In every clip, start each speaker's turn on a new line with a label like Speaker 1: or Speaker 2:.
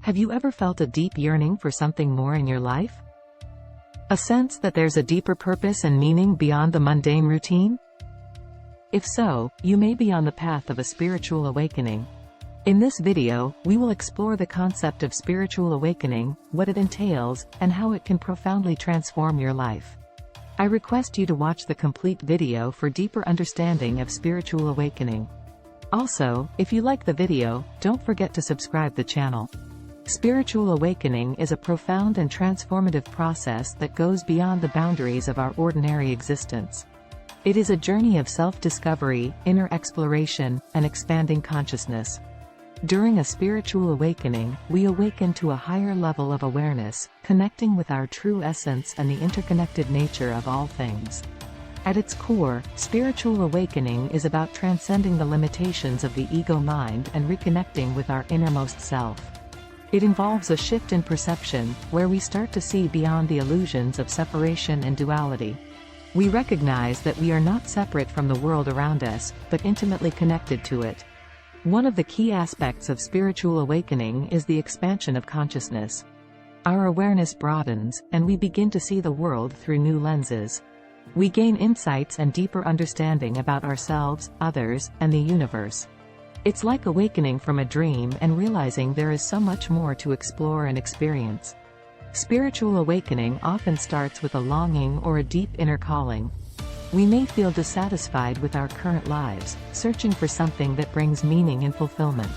Speaker 1: Have you ever felt a deep yearning for something more in your life? A sense that there's a deeper purpose and meaning beyond the mundane routine? If so, you may be on the path of a spiritual awakening. In this video, we will explore the concept of spiritual awakening, what it entails, and how it can profoundly transform your life. I request you to watch the complete video for deeper understanding of spiritual awakening. Also, if you like the video, don't forget to subscribe the channel. Spiritual awakening is a profound and transformative process that goes beyond the boundaries of our ordinary existence. It is a journey of self-discovery, inner exploration, and expanding consciousness. During a spiritual awakening, we awaken to a higher level of awareness, connecting with our true essence and the interconnected nature of all things. At its core, spiritual awakening is about transcending the limitations of the ego mind and reconnecting with our innermost self. It involves a shift in perception, where we start to see beyond the illusions of separation and duality. We recognize that we are not separate from the world around us, but intimately connected to it. One of the key aspects of spiritual awakening is the expansion of consciousness. Our awareness broadens, and we begin to see the world through new lenses. We gain insights and deeper understanding about ourselves, others, and the universe. It's like awakening from a dream and realizing there is so much more to explore and experience. Spiritual awakening often starts with a longing or a deep inner calling. We may feel dissatisfied with our current lives, searching for something that brings meaning and fulfillment.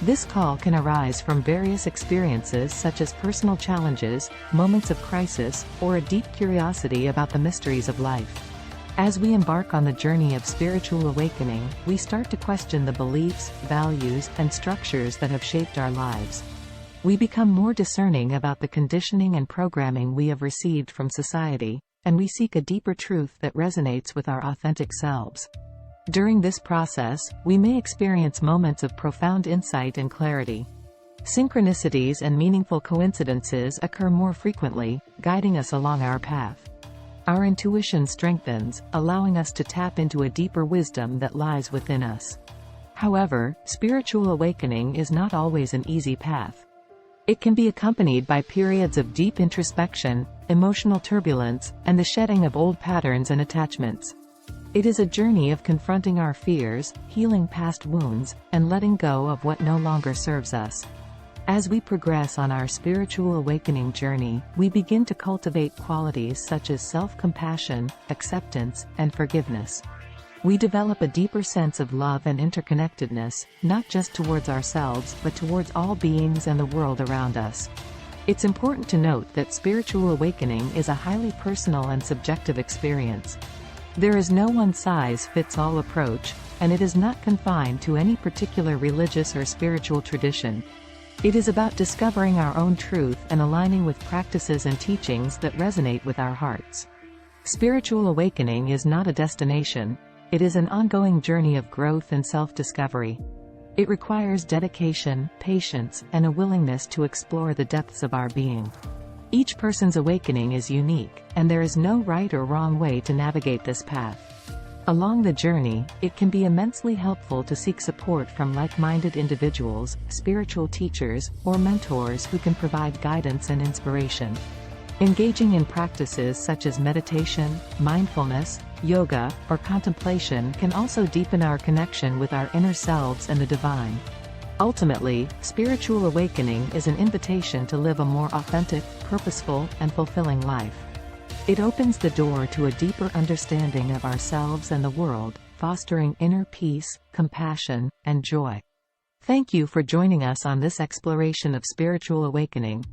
Speaker 1: This call can arise from various experiences such as personal challenges, moments of crisis, or a deep curiosity about the mysteries of life. As we embark on the journey of spiritual awakening, we start to question the beliefs, values, and structures that have shaped our lives. We become more discerning about the conditioning and programming we have received from society, and we seek a deeper truth that resonates with our authentic selves. During this process, we may experience moments of profound insight and clarity. Synchronicities and meaningful coincidences occur more frequently, guiding us along our path. Our intuition strengthens, allowing us to tap into a deeper wisdom that lies within us. However, spiritual awakening is not always an easy path. It can be accompanied by periods of deep introspection, emotional turbulence, and the shedding of old patterns and attachments. It is a journey of confronting our fears, healing past wounds, and letting go of what no longer serves us. As we progress on our spiritual awakening journey, we begin to cultivate qualities such as self-compassion, acceptance, and forgiveness. We develop a deeper sense of love and interconnectedness, not just towards ourselves but towards all beings and the world around us. It's important to note that spiritual awakening is a highly personal and subjective experience. There is no one-size-fits-all approach, and it is not confined to any particular religious or spiritual tradition. It is about discovering our own truth and aligning with practices and teachings that resonate with our hearts. Spiritual awakening is not a destination. It is an ongoing journey of growth and self-discovery. It requires dedication, patience, and a willingness to explore the depths of our being. Each person's awakening is unique, and there is no right or wrong way to navigate this path. Along the journey, it can be immensely helpful to seek support from like-minded individuals, spiritual teachers, or mentors who can provide guidance and inspiration. Engaging in practices such as meditation, mindfulness, yoga, or contemplation can also deepen our connection with our inner selves and the divine. Ultimately, spiritual awakening is an invitation to live a more authentic, purposeful, and fulfilling life. It opens the door to a deeper understanding of ourselves and the world, fostering inner peace, compassion, and joy. Thank you for joining us on this exploration of spiritual awakening.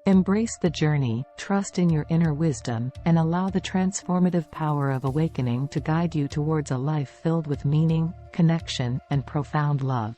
Speaker 1: Embrace the journey, trust in your inner wisdom, and allow the transformative power of awakening to guide you towards a life filled with meaning, connection, and profound love.